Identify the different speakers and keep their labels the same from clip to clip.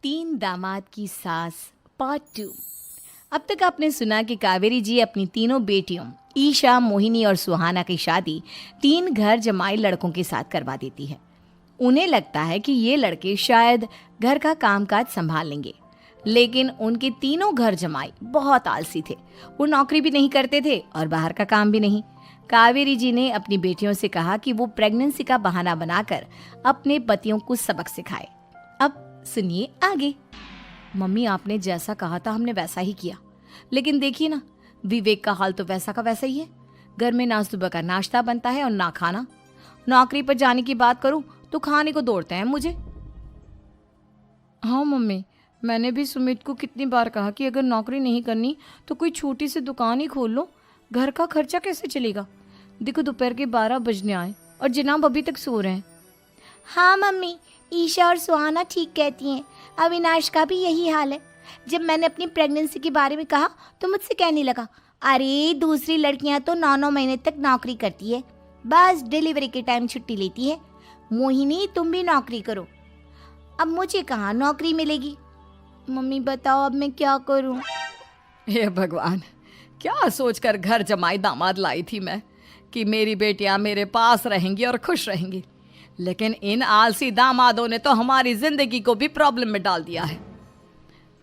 Speaker 1: तीन दामाद की सास पार्ट 2। अब तक आपने सुना कि कावेरी जी अपनी तीनों बेटियों ईशा, मोहिनी और सुहाना की शादी तीन घर जमाई लड़कों के साथ करवा देती है। उन्हें लगता है कि ये लड़के शायद घर का कामकाज संभाल लेंगे, लेकिन उनके तीनों घर जमाई बहुत आलसी थे। वो नौकरी भी नहीं करते थे और बाहर का काम भी नहीं। कावेरी जी ने अपनी बेटियों से कहा कि वो प्रेगनेंसी का बहाना बनाकर अपने पतियों को सबक सिखाए। अब सुनिए आगे। मम्मी, आपने जैसा कहा था हमने वैसा ही किया, लेकिन देखिए ना, विवेक का हाल तो वैसा का वैसा ही है। घर में ना सुबह का नाश्ता बनता है और ना खाना। नौकरी पर जाने की बात करूं तो खाने को दौड़ते हैं मुझे। हाँ मम्मी, मैंने भी सुमित को कितनी बार कहा कि अगर नौकरी नहीं करनी तो कोई छोटी सी दुकान ही खोल लो, घर का खर्चा कैसे चलेगा। देखो दोपहर के 12 बजने आए और जनाब अभी तक सो रहे हैं।
Speaker 2: हाँ मम्मी, ईशा और सुहाना ठीक कहती हैं। अविनाश का भी यही हाल है। जब मैंने अपनी प्रेगनेंसी के बारे में कहा तो मुझसे कहने लगा, अरे दूसरी लड़कियां तो 9-9 महीने तक नौकरी करती है, बस डिलीवरी के टाइम छुट्टी लेती है। मोहिनी, तुम भी नौकरी करो। अब मुझे कहाँ नौकरी मिलेगी। मम्मी बताओ अब मैं क्या करूँ।
Speaker 1: हे भगवान, क्या सोचकर घर जमाई दामाद लाई थी मैं कि मेरी बेटियां मेरे पास रहेंगी और खुश रहेंगी, लेकिन इन आलसी दामादों ने तो हमारी जिंदगी को भी प्रॉब्लम में डाल दिया है।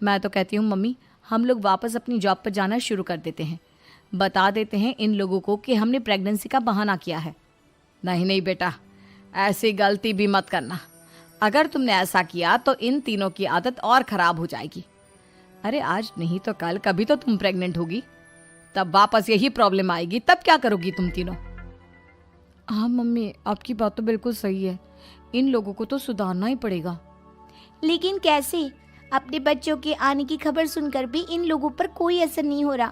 Speaker 1: मैं तो कहती हूँ मम्मी, हम लोग वापस अपनी जॉब पर जाना शुरू कर देते हैं। बता देते हैं इन लोगों को कि हमने प्रेगनेंसी का बहाना किया है। नहीं नहीं बेटा, ऐसी गलती भी मत करना। अगर तुमने ऐसा किया तो इन तीनों की आदत और ख़राब हो जाएगी। अरे आज नहीं तो कल कभी तो तुम प्रेग्नेंट होगी, तब वापस यही प्रॉब्लम आएगी। तब क्या करोगी तुम तीनों। हाँ मम्मी, आपकी बात तो बिल्कुल सही है। इन लोगों को तो सुधारना ही पड़ेगा।
Speaker 2: लेकिन कैसे? अपने बच्चों के आने की खबर सुनकर भी इन लोगों पर कोई असर नहीं हो रहा।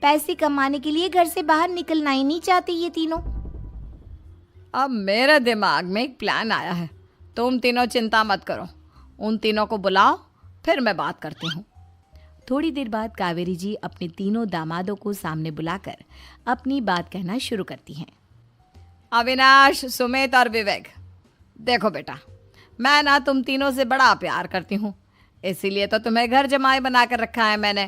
Speaker 2: पैसे कमाने के लिए घर से बाहर निकलना ही नहीं चाहते ये तीनों।
Speaker 1: अब मेरे दिमाग में एक प्लान आया है। तुम तीनों चिंता मत करो, उन तीनों को बुलाओ, फिर मैं बात करती हूँ। थोड़ी देर बाद कावेरी जी अपने तीनों दामादों को सामने बुलाकर अपनी बात कहना शुरू करती हैं। अविनाश, सुमित और विवेक, देखो बेटा, मैं ना तुम तीनों से बड़ा प्यार करती हूँ, इसीलिए तो तुम्हें घर जमाई बना कर रखा है मैंने।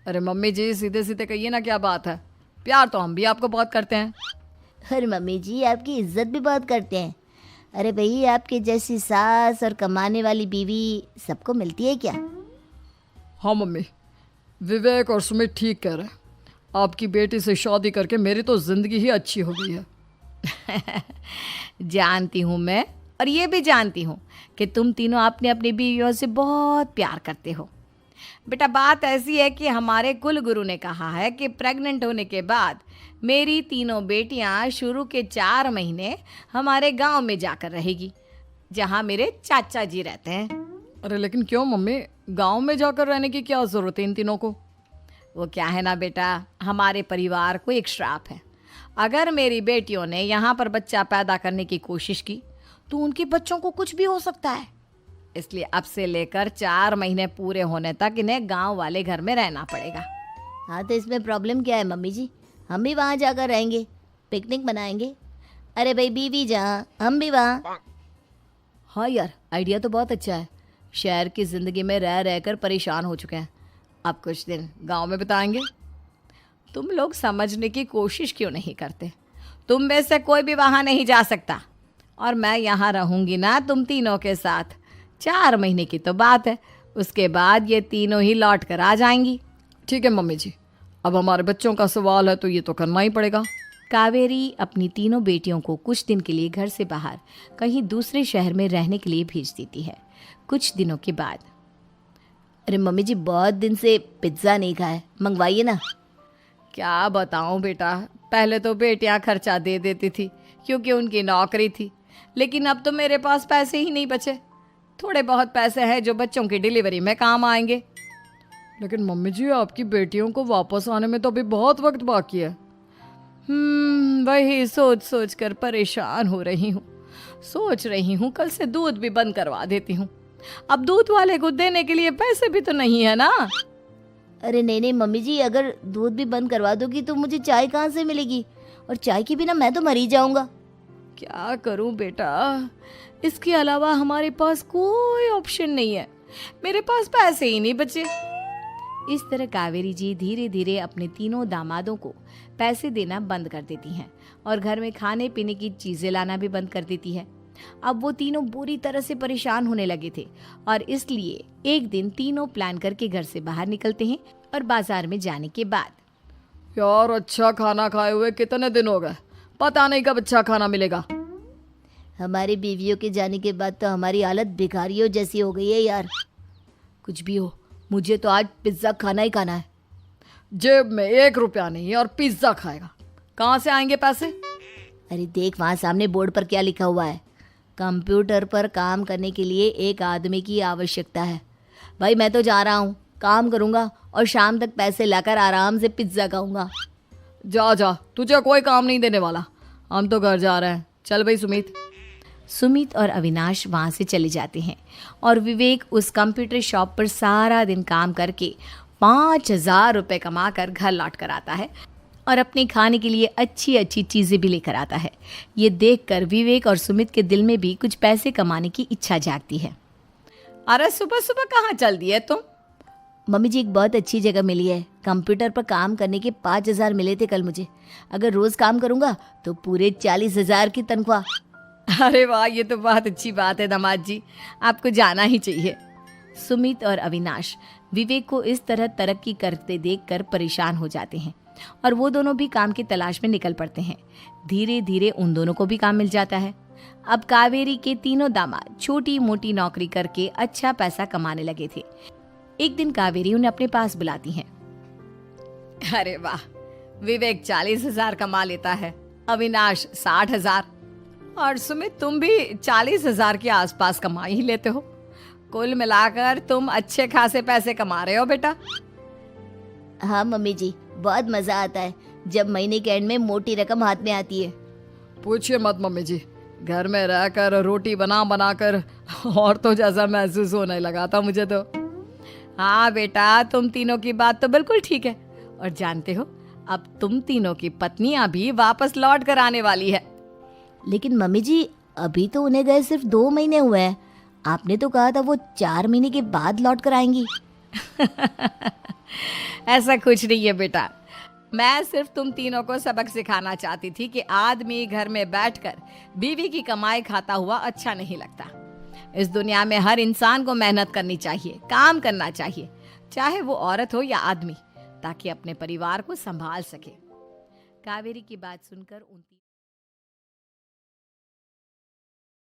Speaker 1: अरे मम्मी जी, सीधे सीधे कहिए ना, क्या बात है। प्यार तो हम भी आपको बहुत करते हैं।
Speaker 2: अरे मम्मी जी, आपकी इज्जत भी बहुत करते हैं। अरे भाई, आपके जैसी सास और कमाने वाली बीवी सबको मिलती है क्या?
Speaker 1: हाँ मम्मी, विवेक और सुमित ठीक कह रहे हैं। आपकी बेटी से शादी करके मेरी तो ज़िंदगी ही अच्छी हो गई है। जानती हूँ मैं, और ये भी जानती हूँ कि तुम तीनों अपने अपनी बीवियों से बहुत प्यार करते हो। बेटा, बात ऐसी है कि हमारे कुल गुरु ने कहा है कि प्रेग्नेंट होने के बाद मेरी तीनों बेटियां शुरू के 4 महीने हमारे गांव में जाकर रहेगी, जहां मेरे चाचा जी रहते हैं। अरे लेकिन क्यों मम्मी, गांव में जाकर रहने की क्या ज़रूरत है इन तीनों को। वो क्या है ना बेटा, हमारे परिवार को एक श्राप है। अगर मेरी बेटियों ने यहाँ पर बच्चा पैदा करने की कोशिश की तो उनके बच्चों को कुछ भी हो सकता है। इसलिए अब से लेकर 4 महीने पूरे होने तक इन्हें गांव वाले घर में रहना पड़ेगा।
Speaker 2: हाँ तो इसमें प्रॉब्लम क्या है मम्मी जी? हम भी वहाँ जाकर रहेंगे, पिकनिक मनाएंगे। अरे भाई, बीवी जहाँ हम भी वहाँ।
Speaker 1: हाँ यार, आइडिया तो बहुत अच्छा है। शहर की ज़िंदगी में रह रहकर परेशान हो चुके हैं, अब कुछ दिन गांव में बिताएंगे। तुम लोग समझने की कोशिश क्यों नहीं करते। तुम में से कोई भी वहाँ नहीं जा सकता, और मैं यहाँ रहूँगी ना तुम तीनों के साथ। 4 महीने की तो बात है, उसके बाद ये तीनों ही लौट कर आ जाएंगी। ठीक है मम्मी जी, अब हमारे बच्चों का सवाल है तो ये तो करना ही पड़ेगा। कावेरी अपनी तीनों बेटियों को कुछ दिन के लिए घर से बाहर कहीं दूसरे शहर में रहने के लिए भेज देती है। कुछ दिनों के बाद,
Speaker 2: अरे मम्मी जी, बहुत दिन से पिज्ज़ा नहीं खाया, मंगवाइए ना।
Speaker 1: क्या बताऊं बेटा, पहले तो बेटियां खर्चा दे देती थी क्योंकि उनकी नौकरी थी, लेकिन अब तो मेरे पास पैसे ही नहीं बचे। थोड़े बहुत पैसे हैं जो बच्चों की डिलीवरी में काम आएंगे। लेकिन मम्मी जी, आपकी बेटियों को वापस आने में तो अभी बहुत वक्त बाकी है। वही सोच सोच कर परेशान हो रही हूँ। सोच रही हूँ कल से दूध भी बंद करवा देती हूँ। अब दूध वाले को देने के लिए पैसे भी तो नहीं है ना।
Speaker 2: अरे नहीं नहीं मम्मी जी, अगर दूध भी बंद करवा दोगी तो मुझे चाय कहाँ से मिलेगी, और चाय के बिना मैं तो मर ही जाऊंगा।
Speaker 1: क्या करूं बेटा, इसके अलावा हमारे पास कोई ऑप्शन नहीं है, मेरे पास पैसे ही नहीं बचे। इस तरह कावेरी जी धीरे धीरे अपने तीनों दामादों को पैसे देना बंद कर देती हैं और घर में खाने पीने की चीजें लाना भी बंद कर देती है। अब वो तीनों बुरी तरह से परेशान होने लगे थे और इसलिए एक दिन तीनों प्लान करके घर से बाहर निकलते हैं और बाजार में जाने के बाद
Speaker 3: यार अच्छा खाना खाए हुए कितने दिन हो गए, पता नहीं कब अच्छा खाना मिलेगा।
Speaker 2: हमारी बीवियों के जाने के बाद तो हमारी हालत भिखारियों जैसी हो गई है यार।
Speaker 1: कुछ भी हो, मुझे तो आज पिज्ज़ा खाना ही खाना है।
Speaker 3: जेब में 1 रुपया नहीं और पिज्जा खाएगा, कहाँ से आएंगे पैसे?
Speaker 2: अरे देख वहाँ सामने बोर्ड पर क्या लिखा हुआ है, कंप्यूटर पर काम करने के लिए एक आदमी की आवश्यकता है। भाई मैं तो जा रहा हूँ, काम करूँगा और शाम तक पैसे लाकर आराम से पिज्ज़ा खाऊंगा।
Speaker 3: जा जा, तुझे कोई काम नहीं देने वाला, हम तो घर जा रहे हैं। चल भाई सुमित।
Speaker 1: सुमित और अविनाश वहाँ से चले जाते हैं और विवेक उस कंप्यूटर शॉप पर सारा दिन काम करके 5,000 रुपये कमा कर घर लौट कर आता है और अपने खाने के लिए अच्छी अच्छी चीज़ें भी लेकर आता है। ये देखकर विवेक और सुमित के दिल में भी कुछ पैसे कमाने की इच्छा जागती है।
Speaker 3: अरे सुबह सुबह कहाँ चल दिए तुम?
Speaker 2: मम्मी जी एक बहुत अच्छी जगह मिली है, कंप्यूटर पर काम करने के 5,000 मिले थे कल मुझे। अगर रोज़ काम करूँगा तो पूरे 40,000 की तनख्वाह।
Speaker 3: अरे वाह, ये तो बहुत अच्छी बात है दामाद जी, आपको जाना ही चाहिए।
Speaker 1: सुमित और अविनाश विवेक को इस तरह तरक्की करते देखकर परेशान हो जाते हैं और वो दोनों भी काम की तलाश में निकल पड़ते हैं। धीरे धीरे उन दोनों को भी काम मिल जाता है। अब कावेरी के तीनों दामाद छोटी मोटी नौकरी करके अच्छा पैसा कमाने लगे थे। एक दिन कावेरी उन्हें अपने पास बुलाती हैं।
Speaker 3: अरे वाह, विवेक 40,000 कमा लेता है, अविनाश 60,000 और सुमित तुम भी 40,000 के आसपास कमा ही लेते हो। कुल मिलाकर तुम अच्छे खासे पैसे कमा रहे हो बेटा।
Speaker 2: हाँ मम्मी जी, बहुत मज़ा आता है जब महीने के एंड में मोटी रकम हाथ में आती है।
Speaker 3: पूछिए मत मम्मी जी, घर में रहकर रोटी बना बना कर और तो जैसा महसूस होने लगा था मुझे तो।
Speaker 1: हाँ बेटा, तुम तीनों की बात तो बिल्कुल ठीक है और जानते हो अब तुम तीनों की पत्नियां भी वापस लौट कर आने वाली है।
Speaker 2: लेकिन मम्मी जी अभी तो उन्हें गए सिर्फ 2 महीने हुए हैं, आपने तो कहा था वो 4 महीने के बाद लौट कर आएंगी।
Speaker 1: ऐसा कुछ नहीं है बेटा, मैं सिर्फ तुम तीनों को सबक सिखाना चाहती थी कि आदमी घर में बैठकर बीवी की कमाई खाता हुआ अच्छा नहीं लगता। इस दुनिया में हर इंसान को मेहनत करनी चाहिए, काम करना चाहिए, चाहे वो औरत हो या आदमी, ताकि अपने परिवार को संभाल सके। कावेरी की बात सुनकर उन